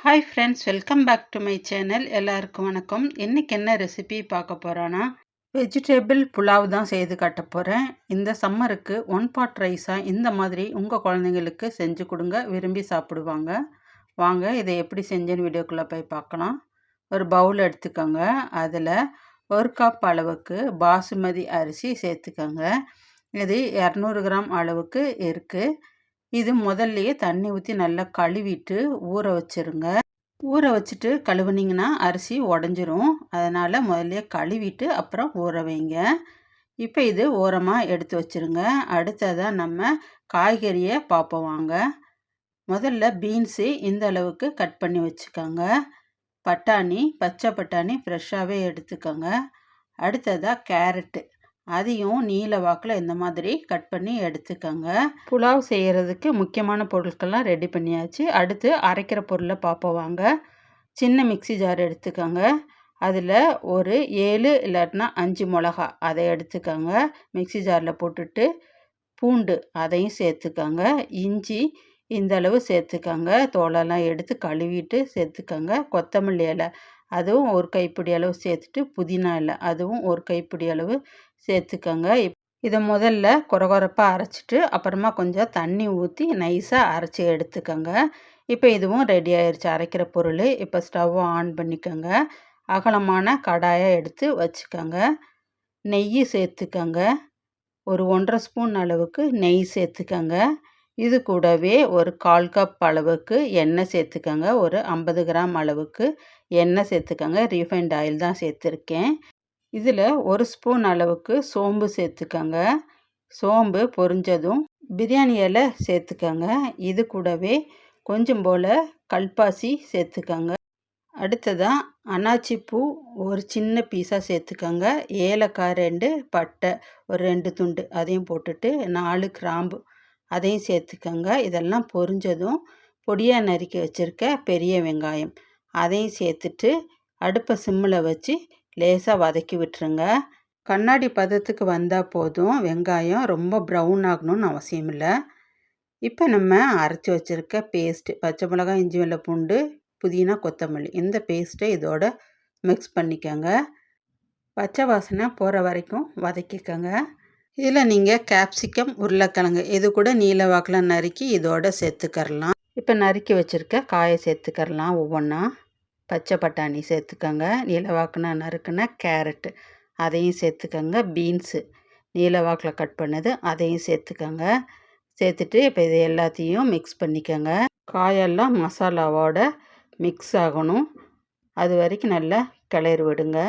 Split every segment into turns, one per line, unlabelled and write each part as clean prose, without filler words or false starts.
Hi friends, welcome back to my channel. எல்லாருக்கும் வணக்கம். இன்றைக்கி என்ன ரெசிபி பார்க்க போகிறோன்னா, வெஜிடபிள் புலாவ் தான் செய்து காட்ட போகிறேன். இந்த சம்மருக்கு ஒன் பாட் ரைஸாக இந்த மாதிரி உங்கள் குழந்தைங்களுக்கு செஞ்சு கொடுங்க, விரும்பி சாப்பிடுவாங்க. வாங்க இதை எப்படி செஞ்சேன்னு வீடியோக்குள்ளே போய் பார்க்கலாம். ஒரு பவுல் எடுத்துக்கோங்க. அதில் 1 கப் அளவுக்கு பாசுமதி அரிசி சேர்த்துக்கோங்க. இது 200 கிராம் அளவுக்கு இருக்குது. இது முதல்லையே தண்ணி ஊற்றி நல்லா கழுவிட்டு ஊற வச்சுருங்க. ஊற வச்சுட்டு கழுவுனிங்கன்னா அரிசி உடஞ்சிரும். அதனால் முதல்லையே கழுவிட்டு அப்புறம் ஊற வைங்க. இப்போ இது ஓரமாக எடுத்து வச்சுருங்க. அடுத்ததாக நம்ம காய்கறியை பார்ப்போம் வாங்க. முதல்ல பீன்ஸு இந்த அளவுக்கு கட் பண்ணி வச்சுக்கோங்க. பட்டாணி, பச்சை பட்டாணி ஃப்ரெஷ்ஷாகவே எடுத்துக்கோங்க. அடுத்ததாக கேரட்டு, அதையும் நீல வாக்கில் இந்த மாதிரி கட் பண்ணி எடுத்துக்கோங்க. புலாவ் செய்கிறதுக்கு முக்கியமான பொருட்கள்லாம் ரெடி பண்ணியாச்சு. அடுத்து அரைக்கிற பொருளை பார்ப்போம் வாங்க. சின்ன மிக்ஸி ஜார் எடுத்துக்கோங்க. அதில் ஒரு 7 இல்லாட்டினா 5 மிளகா அதை எடுத்துக்கோங்க. மிக்ஸி ஜாரில் போட்டுட்டு பூண்டு அதையும் சேர்த்துக்கோங்க. இஞ்சி இந்த அளவு சேர்த்துக்கோங்க. தோலெல்லாம் எடுத்து கழுவிட்டு சேர்த்துக்கோங்க. கொத்தமல்லி இலை அதுவும் ஒரு கைப்பிடி அளவு சேர்த்துட்டு, புதினா இலை அதுவும் ஒரு கைப்பிடி அளவு சேர்த்துக்கோங்க. இதை முதல்ல கொரகொரப்பாக அரைச்சிட்டு அப்புறமா கொஞ்சம் தண்ணி ஊற்றி நைஸாக அரைச்சி எடுத்துக்கோங்க. இப்போ இதுவும் ரெடி ஆயிடுச்சு அரைக்கிற பொருள். இப்போ ஸ்டவ்வை ஆன் பண்ணிக்கோங்க. அகலமான கடாயை எடுத்து வச்சுக்கோங்க. நெய் சேர்த்துக்கோங்க. ஒரு 1½ ஸ்பூன் அளவுக்கு நெய் சேர்த்துக்கோங்க. இது கூடவே ஒரு 1/4 கப் அளவுக்கு எண்ணெய் சேர்த்துக்கோங்க. ஒரு 50 கிராம் அளவுக்கு எண்ணெய் சேர்த்துக்கோங்க. ரீஃபைண்ட் ஆயில் தான் சேர்த்துருக்கேன். இதில் 1 ஸ்பூன் அளவுக்கு சோம்பு சேர்த்துக்கோங்க. சோம்பு பொரிஞ்சதும் பிரியாணி இலை சேர்த்துக்கோங்க. இது கூடவே கொஞ்சம் போல் கல்பாசி சேர்த்துக்கோங்க. அடுத்ததாக அன்னாச்சி பூ ஒரு சின்ன பீஸாக சேர்த்துக்கோங்க. ஏலக்காய் 2, பட்டை ஒரு 2 துண்டு அதையும் போட்டுட்டு 4 கிராம்பு அதையும் சேர்த்துக்கோங்க. இதெல்லாம் பொரிஞ்சதும் பொடியாக நறுக்கி வச்சுருக்க பெரிய வெங்காயம் அதையும் சேர்த்துட்டு அடுப்பை சிம்மில் வச்சு லேசாக வதக்கி விட்டுருங்க. கண்ணாடி பதத்துக்கு வந்தால் போதும். வெங்காயம் ரொம்ப ப்ரௌன் ஆகணும்னு அவசியம் இல்லை. இப்போ நம்ம அரைச்சி வச்சுருக்க பேஸ்ட்டு பச்சை மிளகாய், இஞ்சி, வெள்ளை பூண்டு, புதினா, கொத்தமல்லி இந்த பேஸ்ட்டை இதோட மிக்ஸ் பண்ணிக்கோங்க. பச்சை வாசனை போகிற வரைக்கும் வதக்கிக்கோங்க. இதில் நீங்கள் கேப்சிகம், உருளைக்கிழங்கு இது கூட நீல வாக்கில் நறுக்கி இதோட சேர்த்துக்கரலாம். இப்போ நறுக்கி வச்சுருக்க காயை சேர்த்துக்கரலாம். ஒவ்வொன்றா பச்சை பட்டாணி சேர்த்துக்கோங்க. நீல வாக்கில் நறுக்குன கேரட்டு அதையும் சேர்த்துக்கோங்க. பீன்ஸு நீல வாக்கில் கட் பண்ணது அதையும் சேர்த்துக்கோங்க. சேர்த்துட்டு இப்போ இது எல்லாத்தையும் மிக்ஸ் பண்ணிக்கோங்க. காயெல்லாம் மசாலாவோட மிக்ஸ் ஆகணும். அது வரைக்கும் நல்லா கிளறி விடுங்க.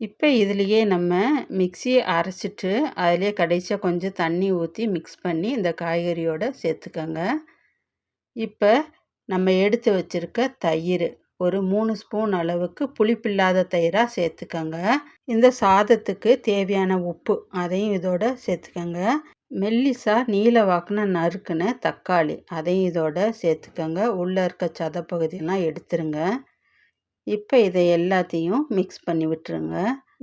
இப்போ இதுலேயே நம்ம மிக்ஸியை அரைச்சிட்டு அதிலே கடைசியாக கொஞ்சம் தண்ணி ஊற்றி மிக்ஸ் பண்ணி இந்த காய்கறியோடு சேர்த்துக்கோங்க. இப்போ நம்ம எடுத்து வச்சுருக்க தயிர் ஒரு 3 ஸ்பூன் அளவுக்கு புளிப்பில்லாத தயிராக சேர்த்துக்கோங்க. இந்த சாதத்துக்கு தேவையான உப்பு அதையும் இதோட சேர்த்துக்கோங்க. மெல்லிசா நீல வாக்குன நறுக்குன தக்காளி அதையும் இதோட சேர்த்துக்கோங்க. உள்ளே இருக்க சதப்பகுதியெல்லாம் எடுத்துருங்க. இப்போ இதை எல்லாத்தையும் மிக்ஸ் பண்ணி விட்டுருங்க.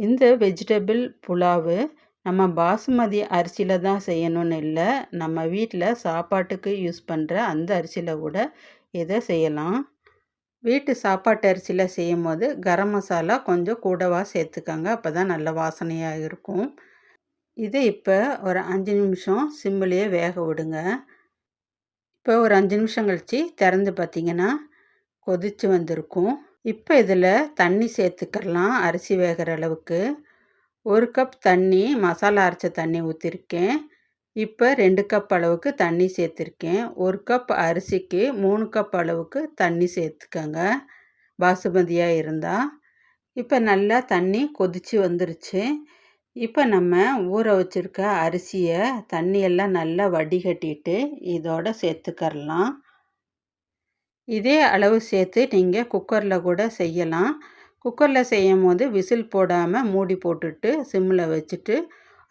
இந்த வெஜிடபிள் புலாவு நம்ம பாசுமதி அரிசியில் தான் செய்யணும்னு இல்லை. நம்ம வீட்டில் சாப்பாட்டுக்கு யூஸ் பண்ணுற அந்த அரிசியில் கூட இதை செய்யலாம். வீட்டு சாப்பாட்டு அரிசியில் செய்யும் போது கரம் மசாலா கொஞ்சம் கூடவா சேர்த்துக்கோங்க. அப்போ தான் நல்ல வாசனையாக இருக்கும். இதை இப்போ ஒரு 5 நிமிஷம் சிம்மிலேயே வேக விடுங்க. இப்போ ஒரு 5 நிமிஷம் கழித்து திறந்து பார்த்திங்கன்னா கொதித்து வந்திருக்கும். இப்போ இதில் தண்ணி சேர்த்துக்கலாம். அரிசி வேகிற அளவுக்கு 1 கப் தண்ணி மசாலா அரைச்ச தண்ணி ஊற்றிருக்கேன். இப்போ 2 கப் அளவுக்கு தண்ணி சேர்த்துருக்கேன். 1 கப் அரிசிக்கு 3 கப் அளவுக்கு தண்ணி சேர்த்துக்கோங்க பாசுமதியாக இருந்தால். இப்போ நல்லா தண்ணி கொதித்து வந்துருச்சு. இப்போ நம்ம ஊற வச்சுருக்க அரிசியை தண்ணியெல்லாம் நல்லா வடிகட்டிட்டு இதோட சேர்த்துக்கரலாம். இதே அளவு சேர்த்து நீங்கள் குக்கரில் கூட செய்யலாம். குக்கரில் செய்யும் போது விசில் போடாமல் மூடி போட்டுட்டு சிம்மில் வச்சுட்டு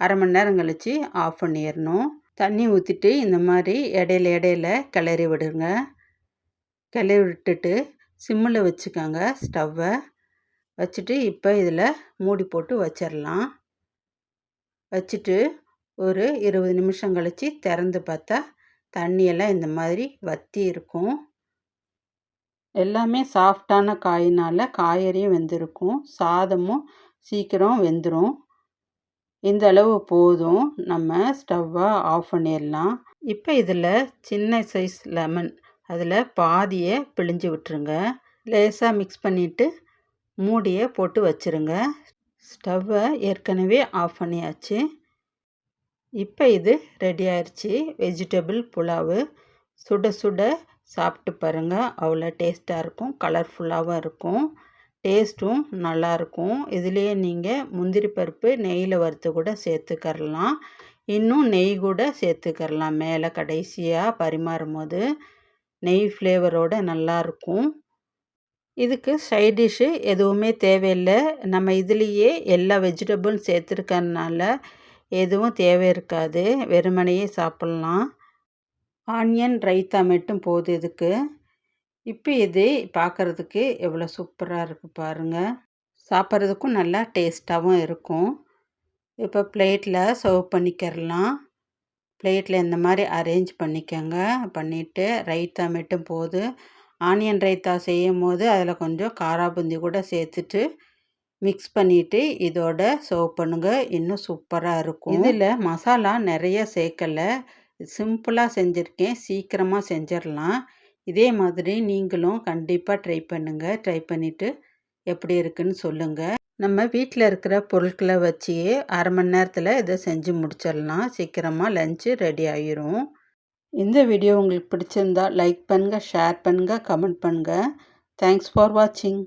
அரை மணி நேரம் கழித்து ஆஃப் பண்ணிடணும். தண்ணி ஊற்றிட்டு இந்த மாதிரி இடையில கிளறி விடுங்க. கிளறி விட்டுட்டு சிம்மில் வச்சுக்கோங்க ஸ்டவ்வை. வச்சுட்டு இப்போ இதில் மூடி போட்டு வச்சிடலாம். வச்சுட்டு ஒரு 20 நிமிஷம் கழித்து திறந்து பார்த்தா தண்ணியெல்லாம் இந்த மாதிரி வற்றி இருக்கும். எல்லாமே சாஃப்டான காயினால் காய்கறியும் வெந்திருக்கும், சாதமும் சீக்கிரம் வெந்துடும். இந்த அளவு போதும். நம்ம ஸ்டவ்வை ஆஃப் பண்ணிடலாம். இப்போ இதில் சின்ன சைஸ் லெமன் அதில் பாதியை பிழிஞ்சு விட்டுருங்க. லேசாக மிக்ஸ் பண்ணிவிட்டு மூடியை போட்டு வச்சுருங்க. ஸ்டவ்வை ஏற்கனவே ஆஃப் பண்ணியாச்சு. இப்போ இது ரெடி ஆயிடுச்சு. வெஜிடபிள் புலாவு சுட சுட சாப்பிட்டு பாருங்கள். அவ்வளோ டேஸ்ட்டாக இருக்கும், கலர்ஃபுல்லாகவும் இருக்கும், டேஸ்ட்டும் நல்லாயிருக்கும். இதுலேயே நீங்கள் முந்திரி பருப்பு நெய்யில் வறுத்து கூட சேர்த்துக்கரலாம். இன்னும் நெய் கூட சேர்த்துக்கரலாம். மேலே கடைசியாக பரிமாறும் போது நெய் ஃப்ளேவரோடு நல்லாயிருக்கும். இதுக்கு சைட் டிஷ்ஷு எதுவுமே தேவையில்லை. நம்ம இதுலேயே எல்லா வெஜிடபிளும் சேர்த்துருக்கறனால எதுவும் தேவை இருக்காது. வெறுமனையே சாப்பிட்லாம். ஆனியன் ரைத்தா மட்டும் போதும் இதுக்கு. இப்போ இது பார்க்குறதுக்கு எவ்வளோ சூப்பராக இருக்குது பாருங்கள். சாப்பிட்றதுக்கும் நல்லா டேஸ்ட்டாகவும் இருக்கும். இப்போ பிளேட்டில் சர்வ் பண்ணிக்கிறலாம். பிளேட்டில் இந்த மாதிரி அரேஞ்ச் பண்ணிக்கோங்க. பண்ணிவிட்டு ரைத்தா மட்டும் போதும். ஆனியன் ரைத்தா செய்யும் போது அதில் கொஞ்சம் காரா பூந்தி கூட சேர்த்துட்டு மிக்ஸ் பண்ணிவிட்டு இதோட சர்வ் பண்ணுங்கள். இன்னும் சூப்பராக இருக்கும். இதில் மசாலா நிறைய சேர்க்கலை, சிம்பிளாக செஞ்சுருக்கேன். சீக்கிரமாக செஞ்சிடலாம். இதே மாதிரி நீங்களும் கண்டிப்பாக ட்ரை பண்ணுங்கள். ட்ரை பண்ணிவிட்டு எப்படி இருக்குன்னு சொல்லுங்கள். நம்ம வீட்டில் இருக்கிற பொருட்களை வச்சு அரை மணி நேரத்தில் இதை செஞ்சு முடிச்சிடலாம். சீக்கிரமாக லஞ்சு ரெடி ஆகிரும். இந்த வீடியோ உங்களுக்கு பிடிச்சிருந்தா லைக் பண்ணுங்கள், ஷேர் பண்ணுங்கள், கமெண்ட் பண்ணுங்கள். தேங்க்ஸ் ஃபார் வாட்சிங்.